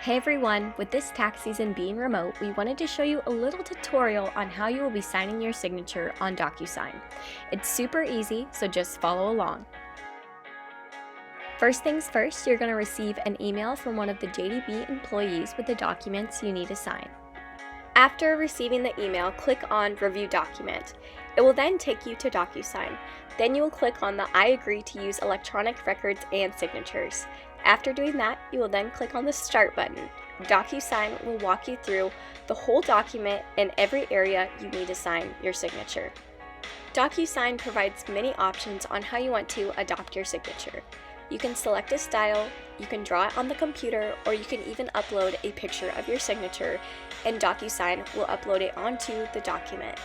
Hey everyone, with this tax season being remote, we wanted to show you a little tutorial on how you will be signing your signature on DocuSign. It's super easy, so just follow along. First things first, you're going to receive an email from one of the JDB employees with the documents you need to sign. After receiving the email, click on Review Document. It will then take you to DocuSign. Then you will click on the I agree to use electronic records and signatures. After doing that, you will then click on the Start button. DocuSign will walk you through the whole document and every area you need to sign your signature. DocuSign provides many options on how you want to adopt your signature. You can select a style, you can draw it on the computer, or you can even upload a picture of your signature, and DocuSign will upload it onto the document.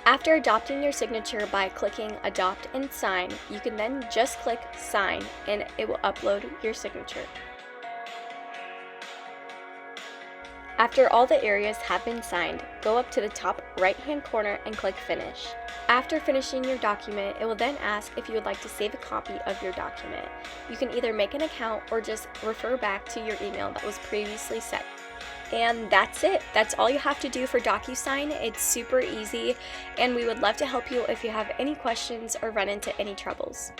After adopting your signature by clicking Adopt and Sign, you can then just click Sign and it will upload your signature. After all the areas have been signed, go up to the top right-hand corner and click Finish. After finishing your document, it will then ask if you would like to save a copy of your document. You can either make an account or just refer back to your email that was previously set. And that's it. That's all you have to do for DocuSign. It's super easy, and we would love to help you if you have any questions or run into any troubles.